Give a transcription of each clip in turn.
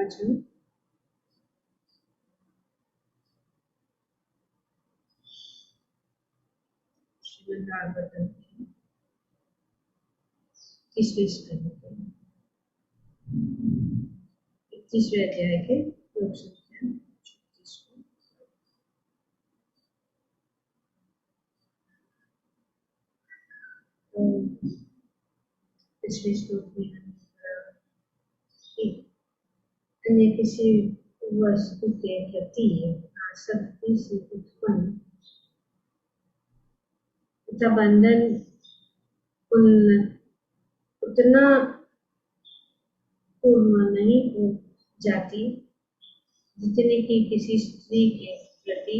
पाचन, श्रीमद् भागवतम की 30वें स्कंद के 31वें अध्याय के योग संख्या 36 को पिछले श्लोक में हमने पढ़ा कि अन्य किसी वस्तु के प्रति आसक्ति से उत्पन्न तथा बंधन उतना पूर्ण नहीं हो जाती जितने की किसी स्त्री के प्रति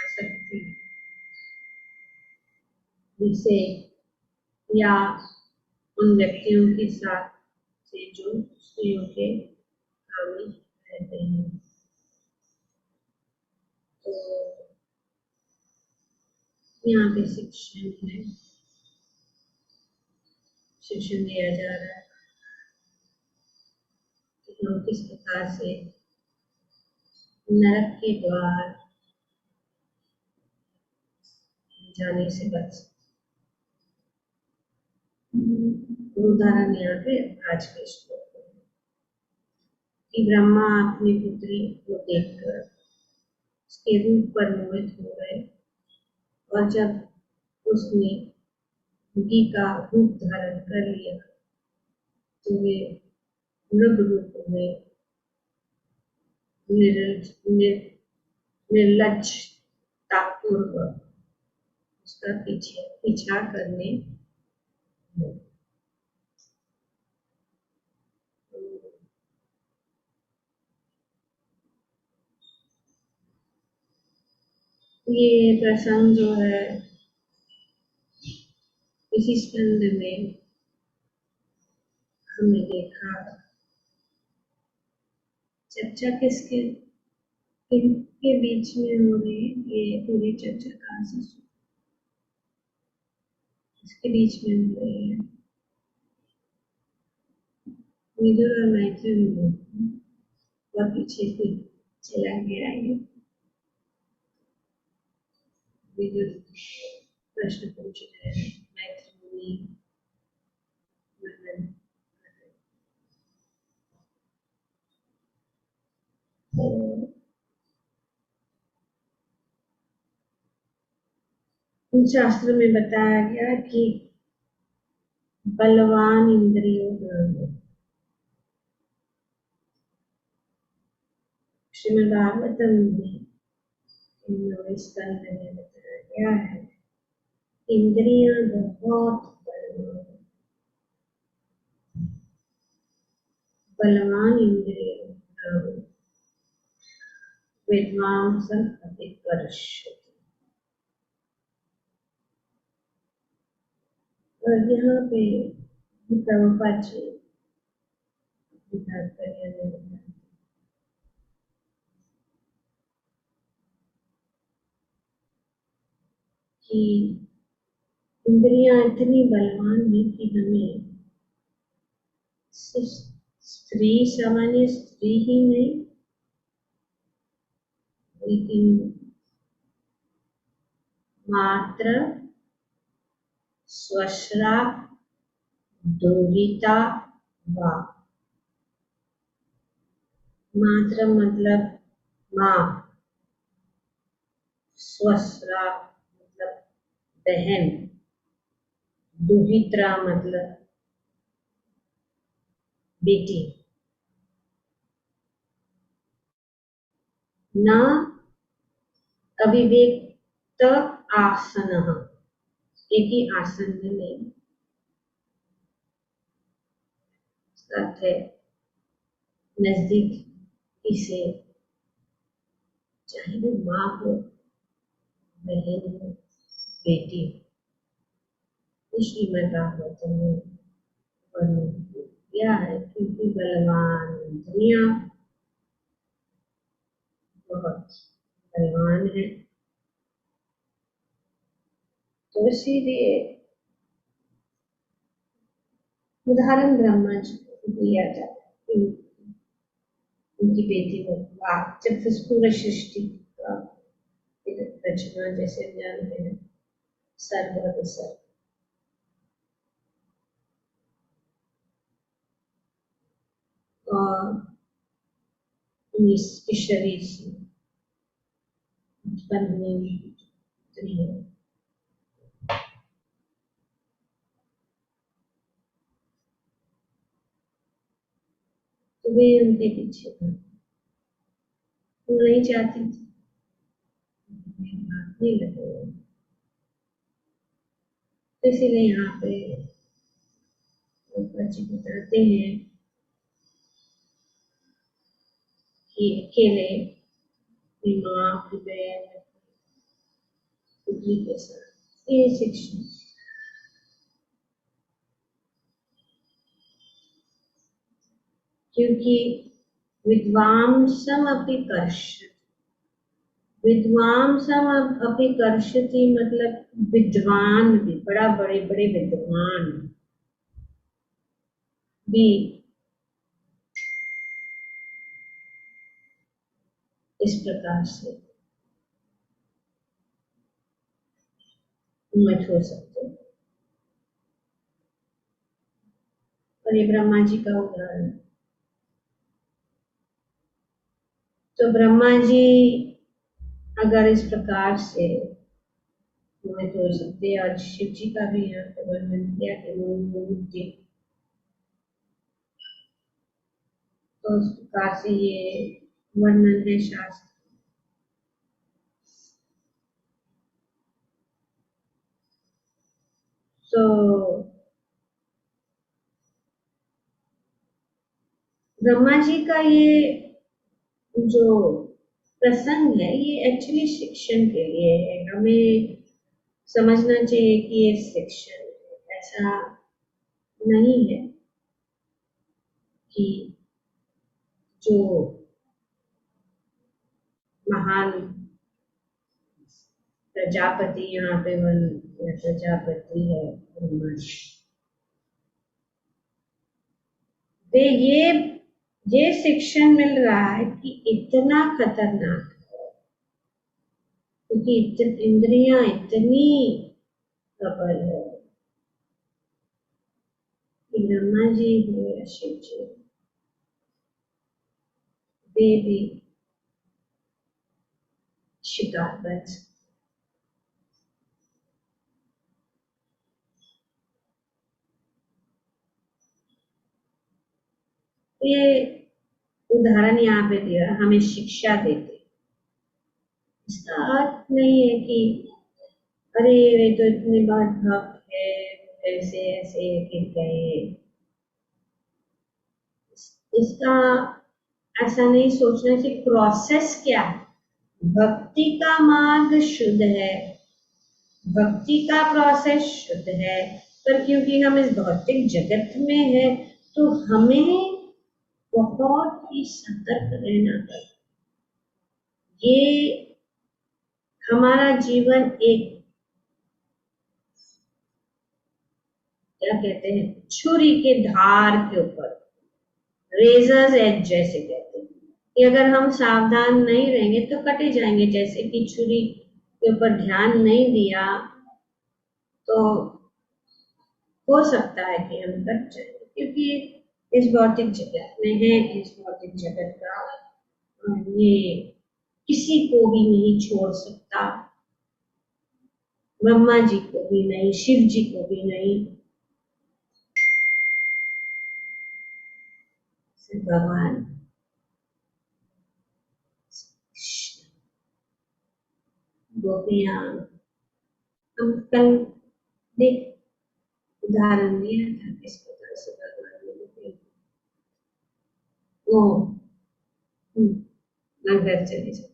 आसक्ति विषय या उन व्यक्तियों के साथ से जो स्त्रियों के कामी रहते हैं। तो यहाँ पे शिक्षण दिया जा रहा है कि हम किस प्रकार से नरक के द्वार जाने से बच सकते। उदाहरण यहाँ पे आज के श्लोक में कि ब्रह्मा अपनी पुत्री को देखकर उसके रूप पर मोहित हो गए और जब उसने मुर्गी का रूप धारण कर लिया तो वे मृग रूप में निर्लज्जतापूर्वक उसका पीछा करने लगे। ये प्रसंग जो है इसी स्कंद में हमने देखा। चर्चा किसके बीच में हो रही है? ये पूरी चर्चा कहाँ से इसके बीच में हो रही है? विदुर और मैत्री वह पीछे से चला गया है। विदुर प्रश्न पूछ रहे हैं, मैत्री वर्णन शास्त्र में बताया गया कि बलवान इंद्रियों में श्रीमद् भागवतम में 9वें स्कंद में बताया गया है इंद्रियां बहुत बलवान इंद्रियों विद्वांसं अतिकर्षति। और यहाँ पे प्रभुपाद जी तात्पर्य में बताया कि इंद्रियां इतनी बलवान है कि हमें सिर्फ सामान्य स्त्री ही नहीं लेकिन मात्र स्वश्रा दुहिता वा, मात्र मतलब माँ, स्वश्रा मतलब बहन, दुहित्रा मतलब बेटी, न अविवेक्त आसन, एक ही आसन में नहीं, साथ है नजदीक इसे चाहे वो माँ हो, बहन हो, बेटी हो। श्रीमद् भागवतम में वर्णन किया है क्योंकि बलवान इंद्रियां बहुत बलवान है। तो इसीलिए उदाहरण ब्रह्मा जी को दिया जाता है। उनकी बेटी को जब फिर पूरा सृष्टि का रचना जैसे जानते हैं सर्ग और विसर्ग, और इसके शरीर से उत्पन्न हुई पुत्री है। तो वे उनके पीछे था, वो नहीं चाहती थी, नहीं लगे। तो इसीलिए यहाँ पे बच्चे बताते हैं कि अकेले अपनी माँ की बहन पुत्री के साथ ये शिक्षा। क्योंकि विद्वांसम अपि कर्षति, विद्वांसम अपि कर्षति मतलब विद्वान भी, बड़ा बड़े बड़े विद्वान भी इस प्रकार से मत हो सकते। और ये ब्रह्मा जी का उदाहरण। तो ब्रह्मा जी अगर इस प्रकार से मोहित हो सकते, और शिव जी का भी यहाँ पे वर्णन किया कि मोहित, तो उस प्रकार से ये वर्णन है शास्त्र। तो ब्रह्मा जी का ये जो प्रसंग है ये एक्चुअली शिक्षण के लिए है। हमें समझना चाहिए कि ये शिक्षण है, ऐसा नहीं है कि जो महान प्रजापति यहाँ पे प्रजापति है ब्रह्मा जी, वे ये शिक्षण मिल रहा है कि इतना खतरनाक है, क्योंकि इंद्रियां इतनी प्रबल है कि ब्रह्मा जी हो या शिव जी, वे भी शिकार बन सकते। ये उदाहरण यहाँ पे दिया, हमें शिक्षा देते। इसका अर्थ नहीं है कि अरे वे तो इतने बार भक्त है, ऐसे ऐसे गिर गए। इसका ऐसा नहीं सोचना कि प्रोसेस क्या है। भक्ति का मार्ग शुद्ध है, भक्ति का प्रोसेस शुद्ध है, पर क्योंकि हम इस भौतिक जगत में है तो हमें बहुत ही सतर्क रहना पड़ता। ये हमारा जीवन एक क्या कहते हैं, छुरी के धार के ऊपर, रेजर्स एज जैसे कहते हैं, कि अगर हम सावधान नहीं रहेंगे तो कटे जाएंगे। जैसे कि छुरी के ऊपर ध्यान नहीं दिया तो हो सकता है कि हम कट जाएंगे, क्योंकि इस भौतिक जगत में है, इस भौतिक जगत का ये किसी को भी नहीं छोड़ सकता, ब्रह्मा जी को भी नहीं, शिव जी को भी नहीं, सिर्फ भगवान। गोपियां, हम कल देख उदाहरण दिया था किस प्रकार से भगवान ने गोपियों को नगर चले जाते।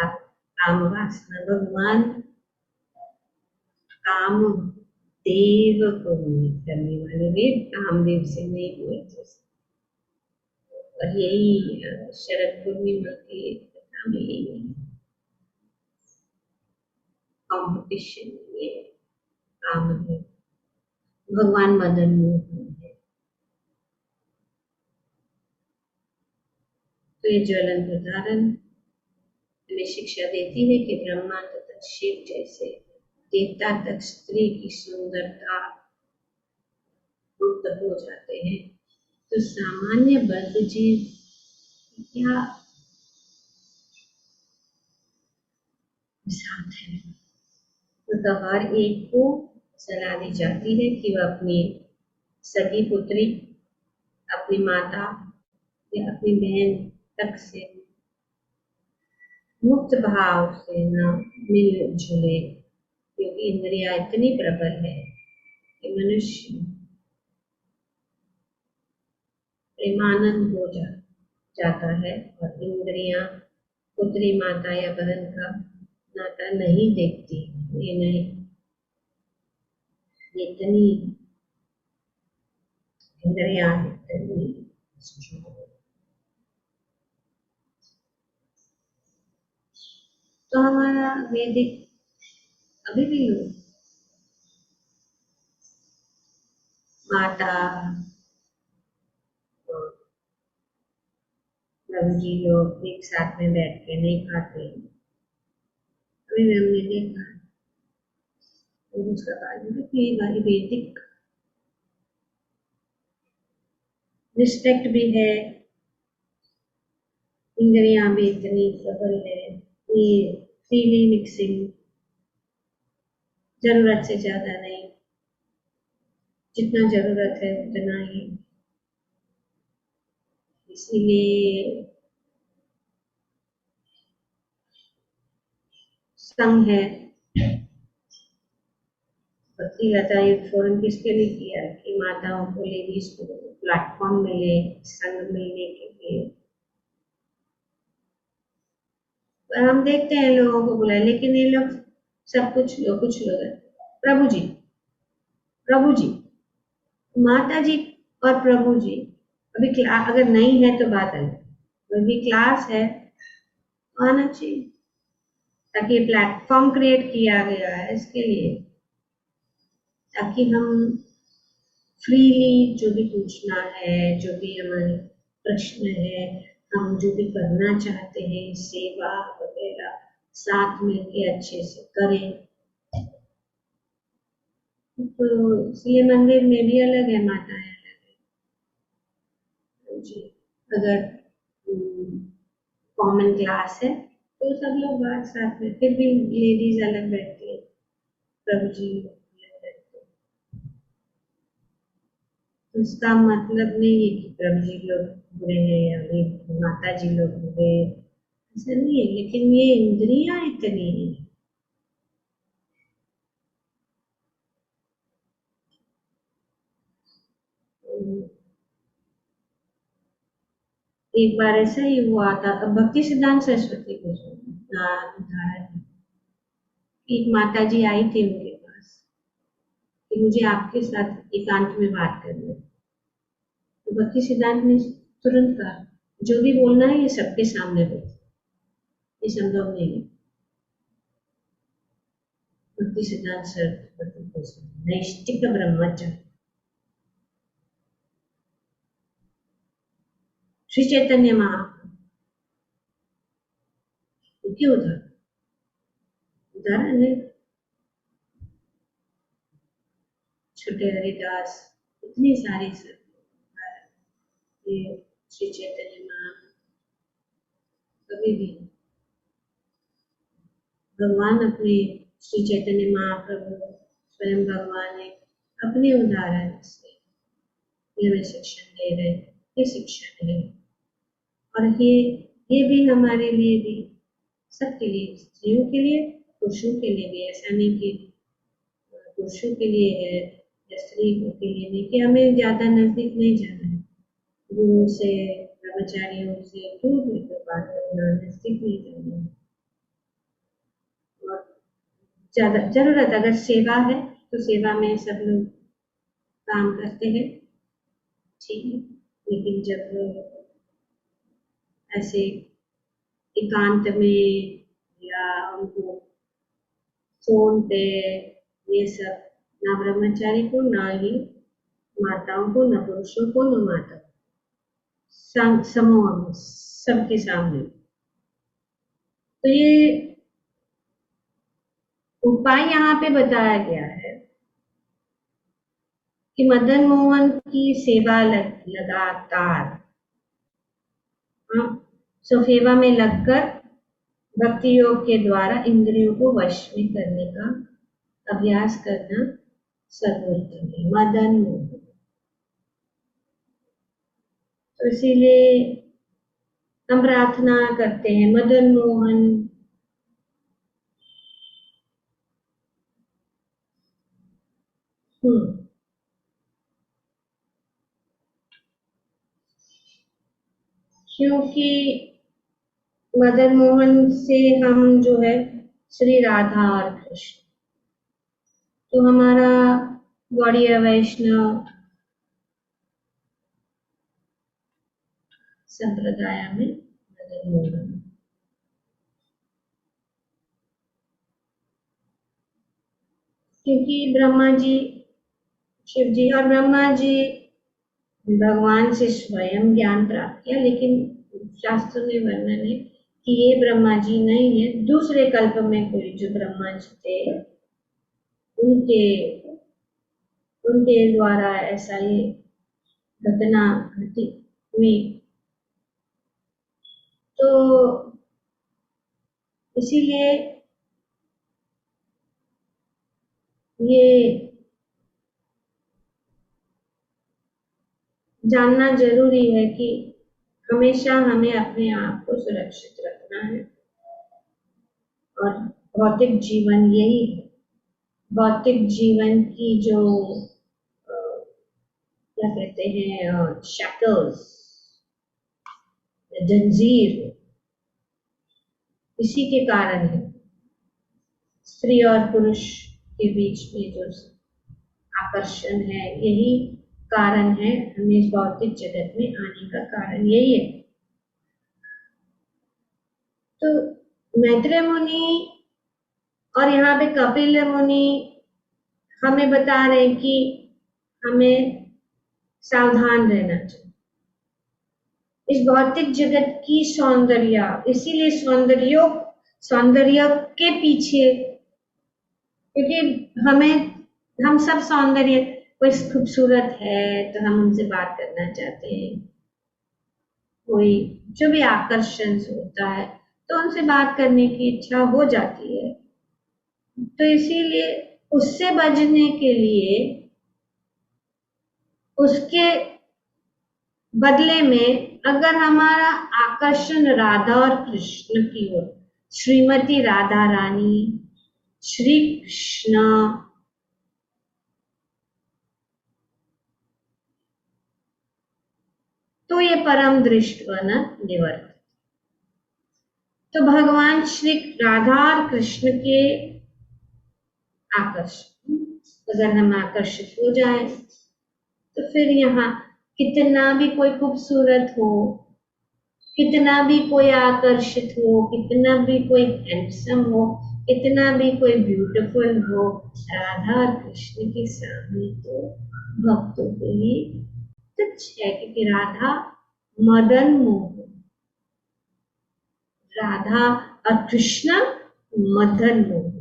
आप काम वासना, भगवान काम देव को मोहित करने वाले, वे कामदेव से नहीं हुए थे। और यही शरद पूर्णिमा की कथा में यही कंपटीशन में कामदेव भगवान मदन मोहन है। तो ये ज्वलंत उदाहरण हमें शिक्षा देती है कि ब्रह्मा तथा शिव जैसे देवता तक स्त्री की सुंदरता मुक्त हो जाते हैं, तो सामान्य बद्ध जीव क्या साथ है। तो हर एक को सलाह दी जाती है कि वह अपनी सगी पुत्री, अपनी माता या अपनी बहन तक से मुक्त भाव से न मिल जुले, क्योंकि इंद्रिया इतनी प्रबल है कि मनुष्य प्रेमानंद हो जाता है और इंद्रियां पुत्री, माता या बहन का नाता नहीं देखती। ये नहीं, इतनी इंद्रियां इतनी तो हमारा वैदिक अभी भी लोग माता प्रभु जी लोग एक साथ में बैठ के नहीं खाते। अभी भी हमने देखा और उसका कारण है वैदिक रिस्पेक्ट भी है, इंद्रियां भी इतनी प्रबल है, ये फ्रीली मिक्सिंग, जरूरत से ज्यादा नहीं, जितना जरूरत है उतना ही। इसीलिए संघ है। भक्ति लता युद्ध फोरम किसके लिए किया कि माताओं को, लेडीज को प्लेटफॉर्म मिले संघ मिलने के लिए। पर हम देखते हैं लोगों को बुलाए, लेकिन ये लोग सब कुछ लोग हैं प्रभु जी माता जी और प्रभु जी। अभी अगर नहीं है तो बात अलग, अभी क्लास है तो आना चाहिए, ताकि प्लेटफॉर्म क्रिएट किया गया है इसके लिए, ताकि हम फ्रीली जो भी पूछना है, जो भी हमारे प्रश्न है, हम जो भी करना चाहते हैं, सेवा वगैरह साथ मिलके अच्छे से करें। तो इसलिए मंदिर में भी अलग है, माताएं अलग है जी। अगर कॉमन क्लास है तो सब लोग बात साथ में, फिर भी लेडीज अलग बैठती है, प्रभु जी अलग बैठते हैं। तो इसका मतलब नहीं है कि प्रभु जी लोग बुरे हैं या माता जी लोग बुरे, ऐसा नहीं है, लेकिन ये इंद्रियां इतनी है। एक बार ऐसा ही हुआ था, भक्ति सिद्धांत सरस्वती को उदाहरण, एक माता जी आई थी उनके पास कि मुझे आपके साथ एकांत में बात करनी है। तो भक्ति सिद्धांत ने तुरंत कहा जो भी बोलना है ये सबके सामने बोलो, ये संभव नहीं है। भक्ति सिद्धांत सरस्वती नैष्टिक ब्रह्मचर्य, श्री चैतन्य महाप्रभु के उदाहरण है, छोटे हरिदास, इतनी सारी ये श्री चैतन्य महाप्रभु कभी भी भगवान अपने श्री चैतन्य महाप्रभु स्वयं भगवान ने अपने उदाहरण से हमें शिक्षण दे रहे, ये शिक्षण है। और ये भी हमारे लिए भी, सबके लिए, स्त्रियों के लिए, पुरुषों के लिए भी, ऐसा नहीं कि पुरुषों के लिए है या स्त्री के लिए नहीं, कि हमें ज्यादा नजदीक नहीं जाना है, गुरु से ब्रह्मचारियों से दूर होकर बात करना, नजदीक नहीं जाना है। और ज्यादा जरूरत अगर सेवा है तो सेवा में सब लोग काम करते हैं, ठीक है, लेकिन जब ऐसे एकांत में या उनको फोन पे, ये सब ना ब्रह्मचारी को, ना ही माताओं को, ना पुरुषों को, ना माता समूह में सबके सामने। तो ये उपाय यहाँ पे बताया गया है कि मदन मोहन की सेवा लगातार, हाँ, सेवा में लगकर भक्ति योग के द्वारा इंद्रियों को वश में करने का अभ्यास करना सर्वोत्तम है। मदन मोहन, तो इसीलिए हम प्रार्थना करते हैं मदन मोहन क्योंकि मदन मोहन से हम जो है श्री राधा और कृष्ण, तो हमारा गौड़ीय वैष्णव संप्रदाय में मदन मोहन, क्योंकि ब्रह्मा जी, शिव जी और ब्रह्मा जी भगवान से स्वयं ज्ञान प्राप्त किया, लेकिन शास्त्र में वर्णन है कि ये ब्रह्मा जी नहीं है, दूसरे कल्प में कोई जो ब्रह्मा जी थे उनके उनके द्वारा ऐसा ये घटना घटी हुई। तो इसीलिए ये जानना जरूरी है कि हमेशा हमें अपने आप को सुरक्षित रखना है, और भौतिक जीवन यही है। भौतिक जीवन की जो क्या कहते हैं शैकल्स, जंजीर, इसी के कारण है। स्त्री और पुरुष के बीच में जो आकर्षण है, यही कारण है हमें इस भौतिक जगत में आने का कारण यही है। तो मैत्रेय मुनि और यहाँ पे कपिल मुनि हमें बता रहे हैं कि हमें सावधान रहना चाहिए इस भौतिक जगत की सौंदर्य, इसीलिए सौंदर्य के पीछे, क्योंकि हम सब सौंदर्य, कोई खूबसूरत है तो हम उनसे बात करना चाहते हैं, कोई जो भी आकर्षण होता है तो उनसे बात करने की इच्छा हो जाती है। तो इसीलिए उससे बचने के लिए उसके बदले में अगर हमारा आकर्षण राधा और कृष्ण की ओर, श्रीमती राधा रानी, श्री कृष्ण, तो ये परम दृष्टवन निवर्त। तो भगवान श्री राधा और कृष्ण के आकर्षण, अगर हम आकर्षित हो जाए तो फिर यहाँ कितना भी कोई खूबसूरत हो, कितना भी कोई आकर्षित हो, कितना भी कोई हैंडसम हो, कितना भी कोई ब्यूटीफुल हो, राधा और कृष्ण के सामने तो भक्तों के लिए तुच्छ है, क्योंकि राधा मदन मोहन, राधा और कृष्ण मदन मोहन।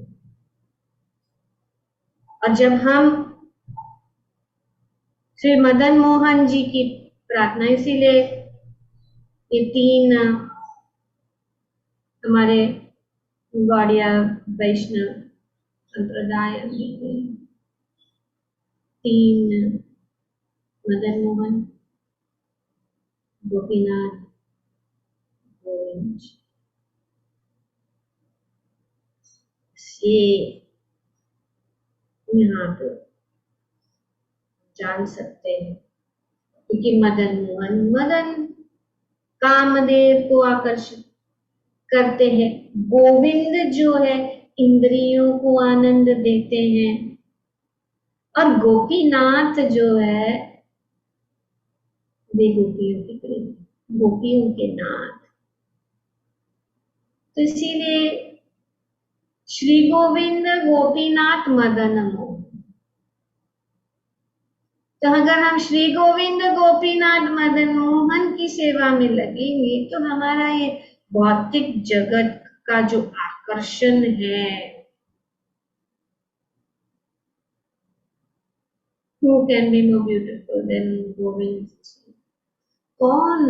और जब हम श्री मदन मोहन जी की प्रार्थना, इसीलिए ये तीन हमारे गौड़िया वैष्णव संप्रदाय में तीन, मदन मोहन, गोपीनाथ, गोविंद, ये यहाँ पे जान सकते हैं, क्योंकि मदन कामदेव को आकर्षित करते हैं, गोविंद जो है इंद्रियों को आनंद देते हैं, और गोपीनाथ जो है वे गोपियों के प्रेम, गोपियों के नाथ। तो इसीलिए श्री गोविंद गोपीनाथ मदन मोहन। तो अगर हम श्री गोविंद गोपीनाथ मदन मोहन की सेवा में लगेंगे तो हमारा ये भौतिक जगत का जो आकर्षण है, who can be more beautiful than Govind जी? कौन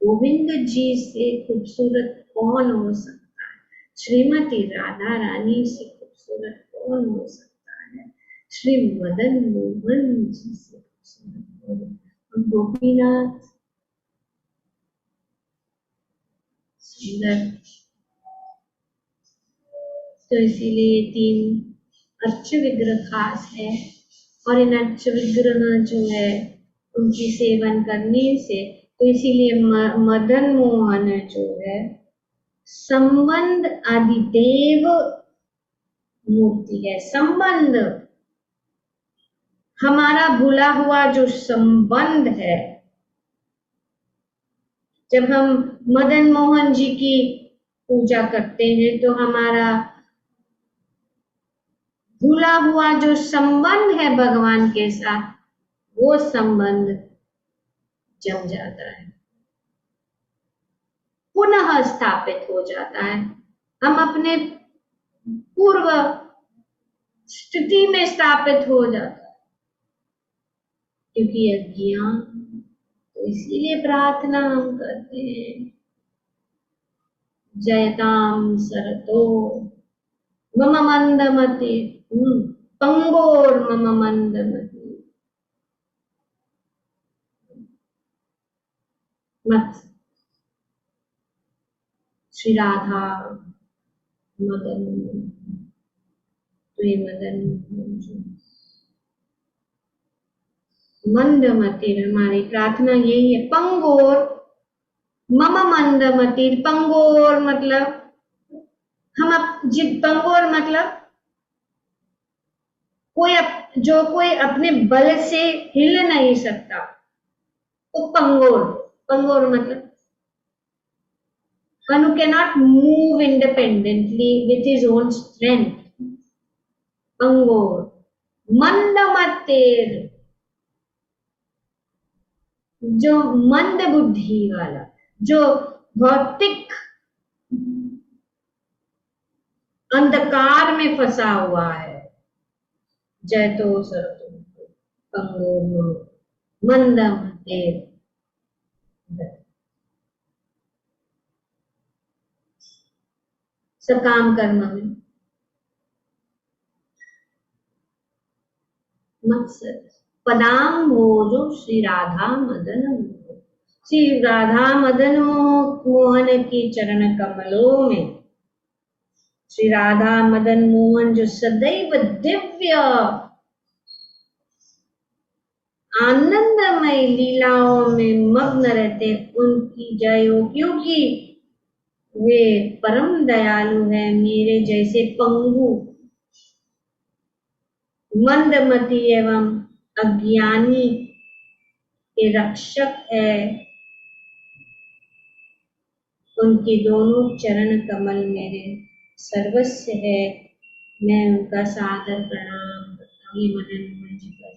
गोविंद जी से खूबसूरत कौन हो सकता है? श्रीमती राधा रानी से खूबसूरत कौन हो सकता है? श्री मदन मोहन जी से खूबसूरत कौन? गोपीनाथ सुंदर, तो इसीलिए तीन अर्च विग्रह खास है। और इन अर्च विग्रह जो है उनकी सेवन करने से, तो इसीलिए मदन मोहन जो है संबंध आदिदेव मूर्ति है। संबंध, हमारा भूला हुआ जो संबंध है, जब हम मदन मोहन जी की पूजा करते हैं तो हमारा भूला हुआ जो संबंध है भगवान के साथ, वो संबंध जम जाता है, पुनः स्थापित हो जाता है। हम अपने पूर्व स्थिति में स्थापित हो जाता है, क्योंकि अज्ञान। तो इसीलिए प्रार्थना हम करते हैं, जयताम सरतो मम मंदमति पंगोर मम मंदमति मत। श्री राधा मदन, तो ये मदन मंदमति, हमारी प्रार्थना यही है। पंगोर मम मंदमति, पंगोर मतलब पंगोर मतलब जो कोई अपने बल से हिल नहीं सकता, तो पंगोर। पंगोर मतलब one who cannot move independently with his own strength. पंगोर। मंदमतेर, जो मंद बुद्धि वाला, जो भौतिक अंधकार में फंसा हुआ है। जयतो सरतो पंगोर मंदमतेर, सकाम कर्म में मकसद पदाम भोजो श्री राधा मदन मोहन। श्री राधा मदन मोहन की चरण कमलों में, श्री राधा मदन मोहन जो सदैव दिव्य आनंदमय लीलाओं में मग्न रहते, उनकी जय हो, क्योंकि वे परम दयालु है। मेरे जैसे पंगु मंदमती एवं अज्ञानी के रक्षक है। उनके दोनों चरण कमल मेरे सर्वस्व है। मैं उनका सादर प्रणाम करता हूँ। मदन मोहन जी का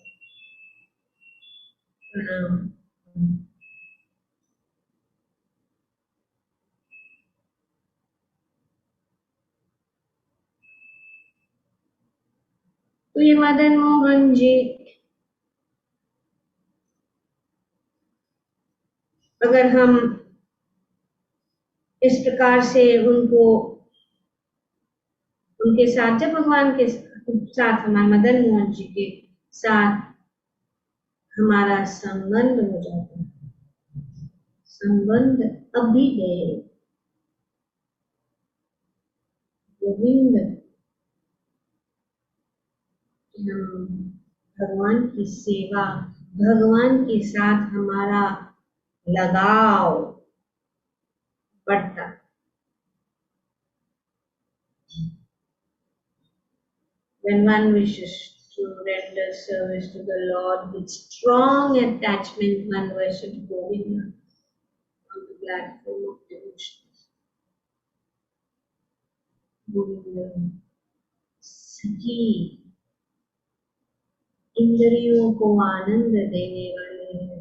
प्रणाम। तो ये मदन मोहन जी, अगर हम इस प्रकार से उनको, उनके साथ, जब भगवान के साथ हमारे मदन मोहन जी के साथ हमारा संबंध हो जाता है, संबंध अभिदेव गोविंद, हम भगवान की सेवा, भगवान के साथ हमारा लगाव बढ़ता। When one wishes to render service to the Lord with strong attachment, one worships Govinda on the platform of devotion. Govinda सभी इंद्रियों को आनंद देने वाले हैं।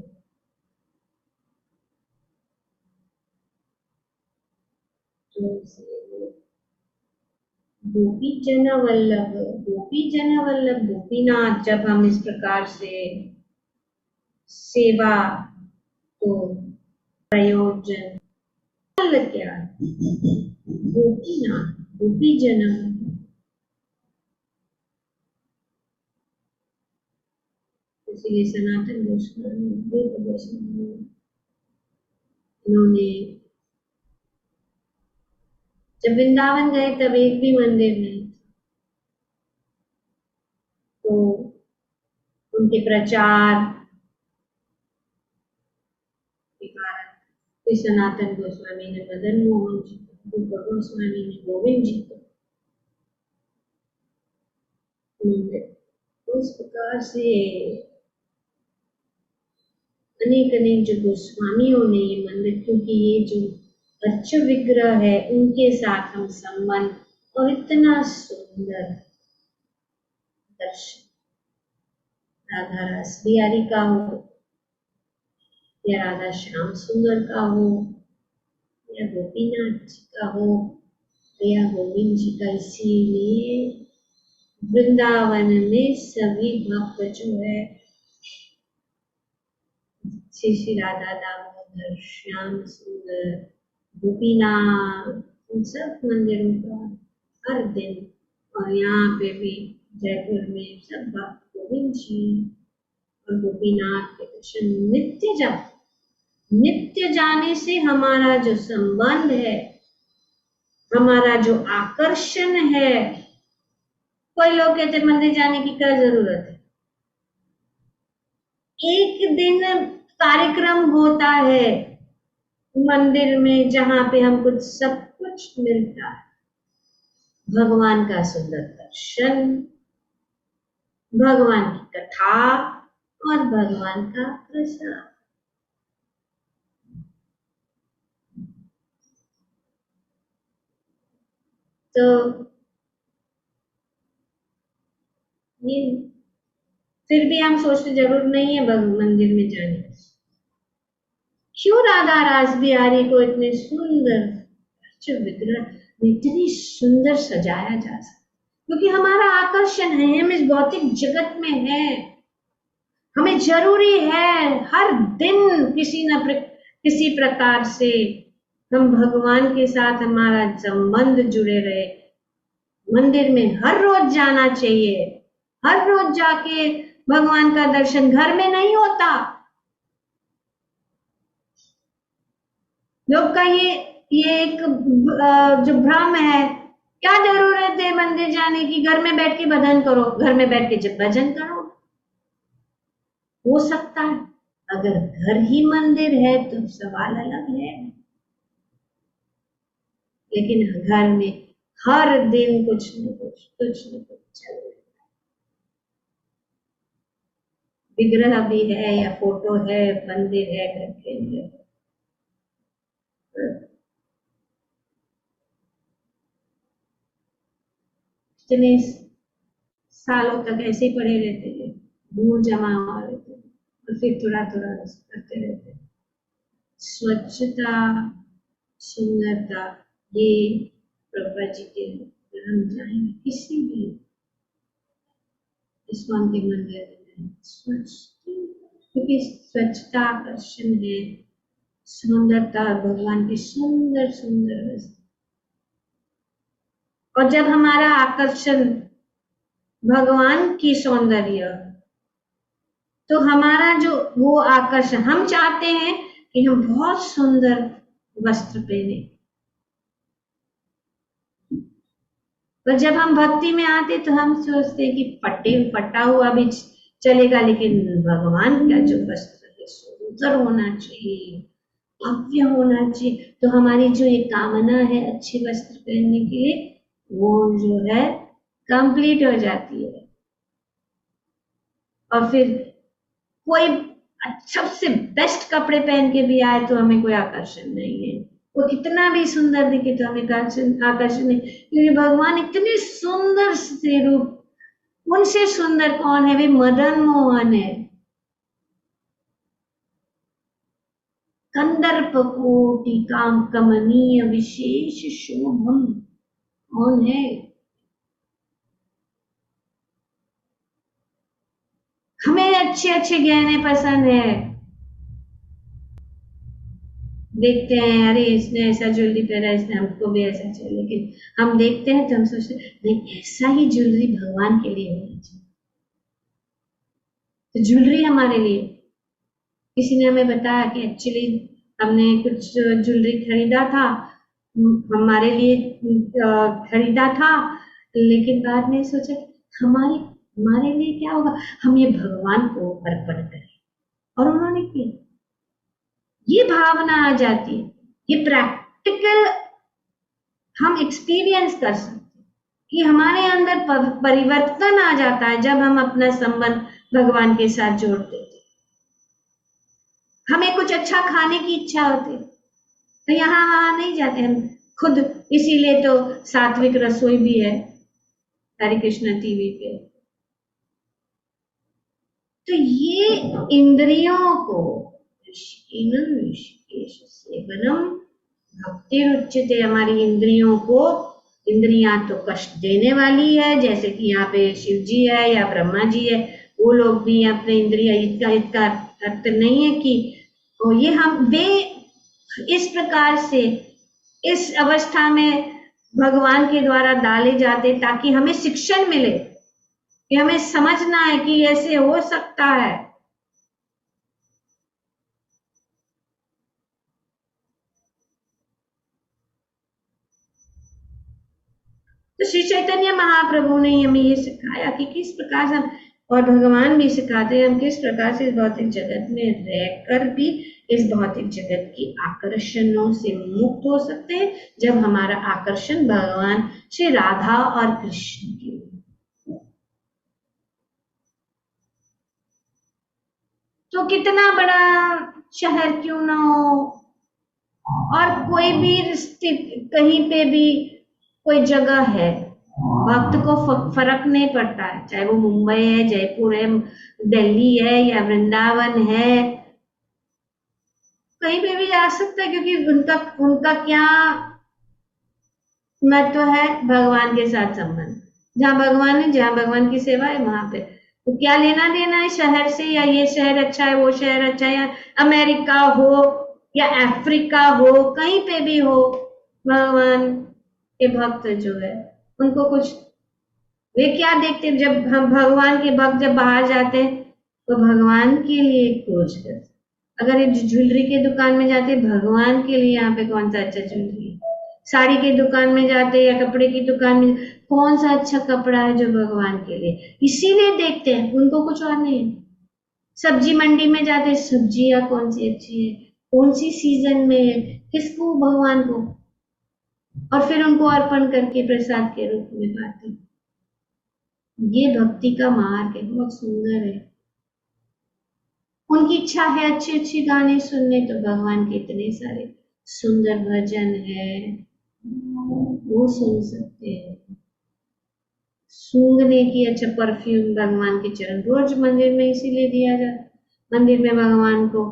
गोपी जन वल्लभ, गोपी जन वल्लभ गोपीनाथ, जब हम इस प्रकार से सेवा को प्रयोजन फल क्या गोपीनाथ गोपी जन, इसलिए सनातन गोस्वामी इन्होंने जब वृंदावन गए तब एक भी मंदिर नहीं था, तो उनके प्रचार के कारण सनातन गोस्वामी ने मदन मोहन जी को, रूप गोस्वामी ने गोविंद जी को, उस प्रकार से अनेक अनेक जो गोस्वामियों ने ये मंदिर, क्योंकि ये जो अच्छ विग्रह है उनके साथ हम संबंध, और इतना सुंदर दर्शन राधा रस बिहारी का हो या राधा श्याम सुंदर का हो या गोपीनाथ जी का हो या गोविंद जी का, इसीलिए वृंदावन में सभी भक्त जो है श्री राधा दामोदर श्याम सुंदर गोपीनाथ उन सब मंदिरों का हर दिन, और यहाँ पे भी जयपुर में सब भक्त गोविंद जी और गोपीनाथ के दर्शन नित्य जाने से हमारा जो संबंध है, हमारा जो आकर्षण है, कोई लोग कहते मंदिर जाने की क्या जरूरत है, एक दिन कार्यक्रम होता है मंदिर में जहां पे हमको सब कुछ मिलता है, भगवान का सुंदर दर्शन, भगवान की कथा और भगवान का प्रसाद। तो ये फिर भी हम सोचते जरूर नहीं है मंदिर में जाने की, क्यों राधा रास बिहारी को इतने सुंदर विग्रह इतनी सुंदर सजाया जा सकता, क्योंकि हमारा आकर्षण है, हम इस भौतिक जगत में है, हमें जरूरी है हर दिन किसी प्रकार से हम भगवान के साथ हमारा संबंध जुड़े रहे। मंदिर में हर रोज जाना चाहिए, हर रोज जाके भगवान का दर्शन, घर में नहीं होता। लोग का ये एक जो भ्रम है, क्या जरूरत है मंदिर जाने की, घर में बैठ के भजन करो, घर में बैठ के जब भजन करो। हो सकता है अगर घर ही मंदिर है तो सवाल अलग है, लेकिन घर में हर दिन कुछ न कुछ चल रहा है, विग्रह भी है या फोटो है, मंदिर है घर के अंदर। इतने सालों तक ऐसे ही पड़े रहते थे, धूल जमा हुआ रहते और फिर थोड़ा थोड़ा करते रहते। स्वच्छता सुंदरता, ये प्रभा जी के हम जाएंगे किसी भी इस्कॉन के मंदिर में, स्वच्छ, क्योंकि स्वच्छता आकर्षण है, सुंदरता भगवान की सुंदर सुंदर वस्तु, और जब हमारा आकर्षण भगवान की सौंदर्य, तो हमारा जो वो आकर्षण, हम चाहते हैं कि हम बहुत सुंदर वस्त्र पहने, पर जब हम भक्ति में आते तो हम सोचते हैं कि फटा हुआ भी चलेगा, लेकिन भगवान का जो वस्त्र है सुंदर होना चाहिए, भव्य होना चाहिए। तो हमारी जो ये कामना है अच्छे वस्त्र पहनने के लिए, वो जो है कंप्लीट हो जाती है। और फिर कोई सबसे बेस्ट कपड़े पहन के भी आए तो हमें कोई आकर्षण नहीं है, वो कितना भी सुंदर दिखे तो हमें आकर्षण नहीं, क्योंकि भगवान इतने सुंदर से रूप, उनसे सुंदर कौन है, वे मदन मोहन है। कंदर्प कोटि काम कमनीय विशेष शोभम। कौन है? हमें अच्छे अच्छे गहने पसंद है, देखते हैं अरे इसने ऐसा ज्वेलरी पहना, इसने हमको भी ऐसा चाहिए, लेकिन हम देखते हैं तो हम सोचते हैं नहीं ऐसा ही ज्वेलरी भगवान के लिए होनी चाहिए। तो ज्वेलरी हमारे लिए, किसी ने हमें बताया कि एक्चुअली हमने कुछ ज्वेलरी खरीदा था, हमारे लिए खरीदा था, लेकिन बाद में सोचा हमारे हमारे लिए क्या होगा, हम ये भगवान को अर्पण करें, और उन्होंने किया। ये भावना आ जाती है, ये प्रैक्टिकल हम एक्सपीरियंस कर सकते हैं कि हमारे अंदर परिवर्तन आ जाता है जब हम अपना संबंध भगवान के साथ जोड़ते हैं। हमें कुछ अच्छा खाने की इच्छा होती है तो यहाँ वहां नहीं जाते हम खुद, इसीलिए तो सात्विक रसोई भी है हरे कृष्णा टीवी पे। तो ये इंद्रियों को सेवनम भक्ति रुच्यते, हमारी इंद्रियों को, इंद्रियां तो कष्ट देने वाली है, जैसे कि यहाँ पे शिव जी है या ब्रह्मा जी है, वो लोग भी अपने इंद्रिया, इसका अर्थ नहीं है कि तो ये हम वे इस प्रकार से इस अवस्था में भगवान के द्वारा डाले जाते ताकि हमें शिक्षण मिले, कि हमें समझना है कि ऐसे हो सकता है। तो श्री चैतन्य महाप्रभु ने हमें ये सिखाया कि किस प्रकार से हम, और भगवान भी सिखाते हैं हम किस प्रकार से इस भौतिक जगत में रहकर भी इस भौतिक जगत की आकर्षणों से मुक्त हो सकते हैं, जब हमारा आकर्षण भगवान श्री राधा और कृष्ण की। तो कितना बड़ा शहर क्यों ना हो, और कोई भी स्थिति, कहीं पे भी कोई जगह है, भक्त को फर्क नहीं पड़ता है, चाहे वो मुंबई है, जयपुर है, दिल्ली है या वृंदावन है, कहीं पे भी जा सकता है, क्योंकि उनका उनका क्या महत्व है, भगवान के साथ संबंध। जहाँ भगवान है, जहाँ भगवान की सेवा है, वहां पे तो क्या लेना देना है शहर से, या ये शहर अच्छा है, वो शहर अच्छा है, या अमेरिका हो या अफ्रीका हो, कहीं पे भी हो, भगवान के भक्त जो है उनको कुछ, वे क्या देखते हैं, जब हम भगवान के भक्त जब बाहर जाते हैं तो भगवान के लिए खोज करते, अगर ये ज्वेलरी के दुकान में जाते भगवान के लिए, यहाँ पे कौन सा अच्छा ज्वेलरी है, साड़ी के दुकान में जाते या कपड़े की दुकान में कौन सा अच्छा कपड़ा है जो भगवान के लिए, इसीलिए देखते हैं, उनको कुछ और नहीं है। सब्जी मंडी में जाते सब्जियां कौन सी अच्छी है, कौन सी सीजन में है, किसको, भगवान को, और फिर उनको अर्पण करके प्रसाद के रूप में पाते हैं। ये भक्ति का मार्ग है, बहुत सुंदर है। उनकी इच्छा है अच्छे अच्छे गाने सुनने, तो भगवान के इतने सारे सुंदर भजन है, वो सुन सकते हैं। सूंघने की, अच्छा परफ्यूम, भगवान के चरण रोज मंदिर में इसीलिए दिया जाता, मंदिर में भगवान को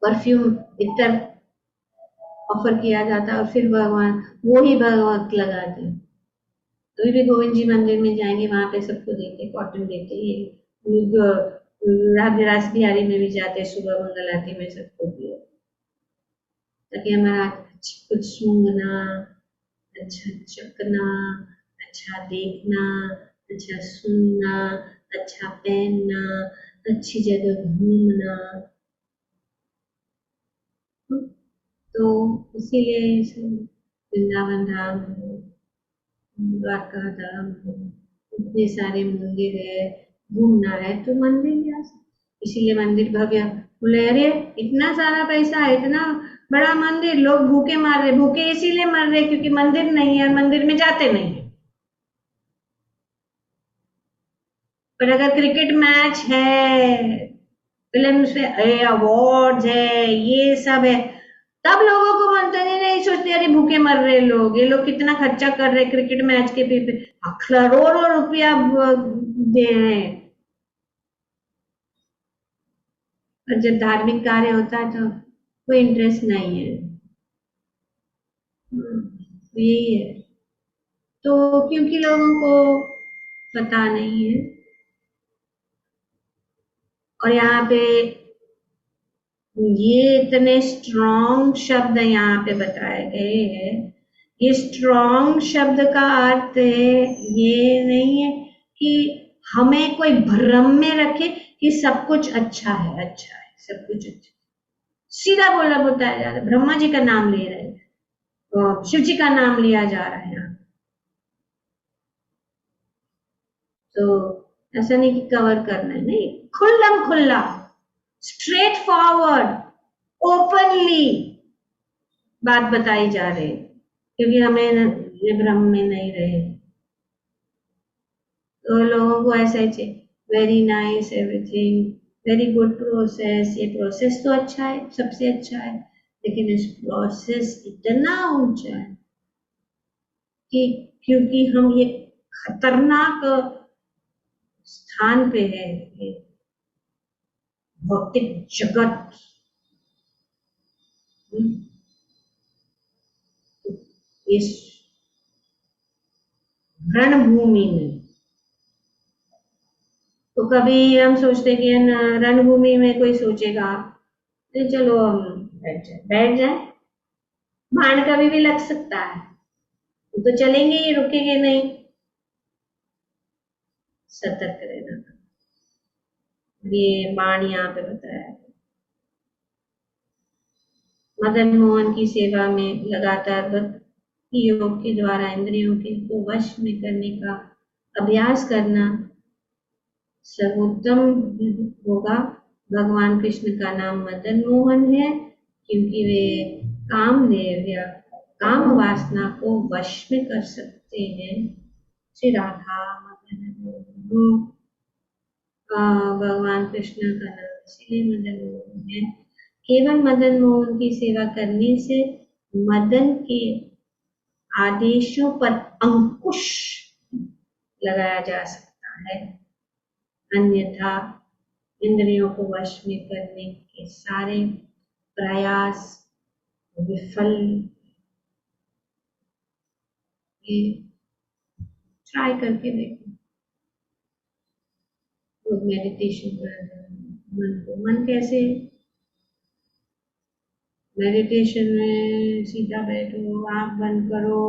परफ्यूम इतर ऑफर किया जाता है, और फिर भगवान वो ही भगवत लगाते हैं। कभी भी गोविंद जी मंदिर में जाएंगे, वहां पे सबको देते, कॉटन देते, ये रास बिहारी में भी जाते, सुबह मंगल आरती में सबको दिए, ताकि हमारा कुछ सूंघना, अच्छा चखना, अच्छा देखना, अच्छा सुनना, अच्छा पहनना, अच्छी जगह घूमना, तो इसीलिए वृंदावन धाम, द्वारका धाम, इतने सारे मंदिर है, घूमना है तो मंदिर जा सकते, इसीलिए मंदिर भव्य, बोले अरे इतना सारा पैसा है, इतना बड़ा मंदिर, लोग भूखे मार रहे, भूखे इसीलिए मर रहे क्योंकि मंदिर नहीं है, मंदिर में जाते नहीं है। पर अगर क्रिकेट मैच है, फिल्म पे अवार्ड है, ये सब है, तब लोगों को बनता नहीं सोचते अरे भूखे मर रहे लोग, ये लोग कितना खर्चा कर रहे क्रिकेट मैच के पे, करोड़ों रुपया दे रहे हैं। और जब धार्मिक कार्य होता है तो कोई इंटरेस्ट नहीं है। यही है। तो क्योंकि लोगों को पता नहीं है, और यहाँ पे ये इतने स्ट्रॉन्ग शब्द यहाँ पे बताए गए हैं। ये स्ट्रॉन्ग शब्द का अर्थ है, ये नहीं है कि हमें कोई भ्रम में रखे कि सब कुछ अच्छा है, अच्छा है, सब कुछ अच्छा। सीधा बोला बताया जा रहा है, ब्रह्मा जी का नाम ले रहे हैं और शिव जी का नाम लिया जा रहा है यहाँ। तो ऐसा नहीं कि कवर करना है, नहीं, खुल्लम खुल्ला, स्ट्रेट फॉरवर्ड, ओपनली बात बताई जा रही है, क्योंकि हमें ये भ्रम में नहीं रहे। तो लोगों को ऐसा ही चाहिए, very nice everything, very good process. ये प्रोसेस तो अच्छा है, सबसे अच्छा है, लेकिन इस प्रोसेस इतना ऊंचा है कि क्योंकि हम ये खतरनाक स्थान पे है, ये भौतिक जगत, इस रणभूमि में। तो कभी हम सोचते कि रणभूमि में कोई सोचेगा तो चलो हम बैठ जाए, बाण कभी भी लग सकता है, तो चलेंगे, ये रुकेंगे नहीं। सतर्क रहना, ये बाण यहाँ पे बताया। मदन मोहन की सेवा में लगातार भक्ति योग के द्वारा इंद्रियों के को वश में करने का अभ्यास करना सर्वोत्तम होगा। भगवान कृष्ण का नाम मदन मोहन है, क्योंकि वे कामदेव या काम वासना को वश में कर सकते हैं। श्री राधा मदन मोहन, भगवान कृष्ण का नाम इसलिए मदन मोहन है। केवल मदन मोहन की सेवा करने से मदन के आदेशों पर अंकुश लगाया जा सकता है, अन्यथा इंद्रियों को वश में करने के सारे प्रयास विफल। ये ट्राई करके देखो, लोग मेडिटेशन कर रहे हैं, मन को, मन कैसे, मेडिटेशन में सीधा बैठो, आंख बंद करो,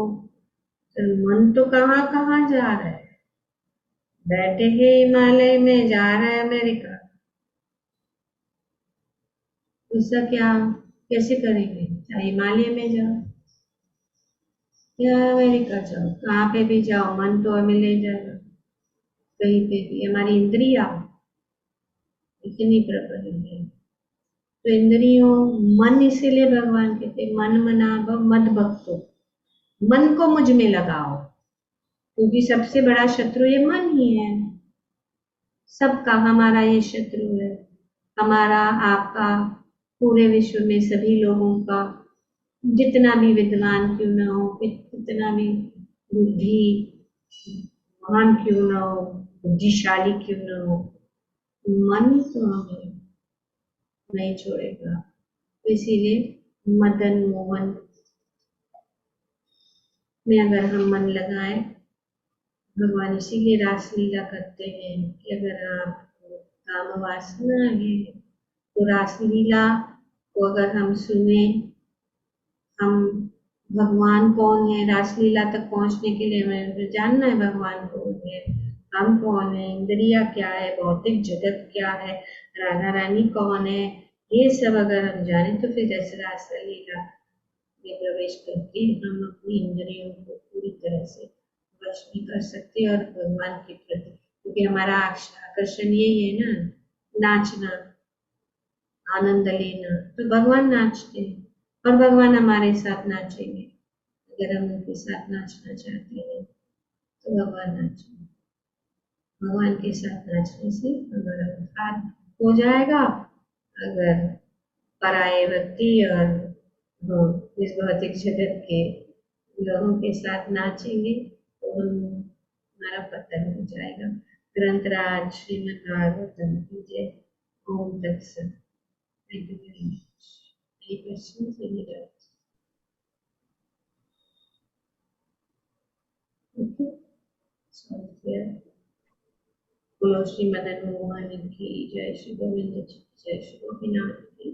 तो मन तो कहाँ कहाँ जा रहा है, बैठे हैं हिमालय में, जा रहा है अमेरिका, उसका क्या, कैसे करेंगे? चाहे हिमालय में जाओ या अमेरिका जाओ, कहाँ पे भी जाओ, मन तो हमें ले जाएगा कहीं पे भी। हमारी इंद्रिया इतनी प्रबल है, तो इंद्रियों, मन, इसीलिए भगवान कहते मन मना भव मद भक्तो, मन को मुझ में लगाओ, क्योंकि सबसे बड़ा शत्रु ये मन ही है, सबका, हमारा ये शत्रु है, हमारा, आपका, पूरे विश्व में सभी लोगों का, जितना भी विद्वान क्यों ना हो, कितना भी बुद्धि महान क्यों ना हो, बुद्धिशाली क्यों ना हो, मन तो हमें नहीं छोड़ेगा। तो इसीलिए मदन मोहन में अगर हम मन लगाए, भगवान इसीलिए रासलीला करते हैं कि अगर आपको काम वासना है तो रासलीला को अगर हम सुने, हम, भगवान कौन है, रासलीला तक पहुंचने के लिए हमें जानना है भगवान कौन है, हम कौन है, इंद्रिया क्या है, भौतिक जगत क्या है, राधा रानी कौन है, ये सब अगर हम जाने तो फिर ऐसे रासलीला में प्रवेश करके हम अपनी इंद्रियों को पूरी तरह से वश में कर सकते हैं, और भगवान के प्रति, क्योंकि हमारा आकर्षण यही है ना, नाचना, आनंद लेना, तो भगवान नाचते हैं और भगवान हमारे साथ नाचेंगे। अगर हम उनके साथ नाचना चाहते हैं तो भगवान नाचेंगे, भगवान के साथ नाचने से हमारा उद्धार हो जाएगा। अगर पराये व्यक्ति और इस भौतिक जगत के लोगों के साथ नाचेंगे तो हम, हमारा पतन हो जाएगा। ग्रंथराज श्रीमद् भागवतम की जय। ओम तत्सत। Thank you very much. Any questions? Any doubts? Okay. So clear. बोलो श्री मदन मोहन की जय, श्री गोविंद जी की जय, श्री गोपीनाथ की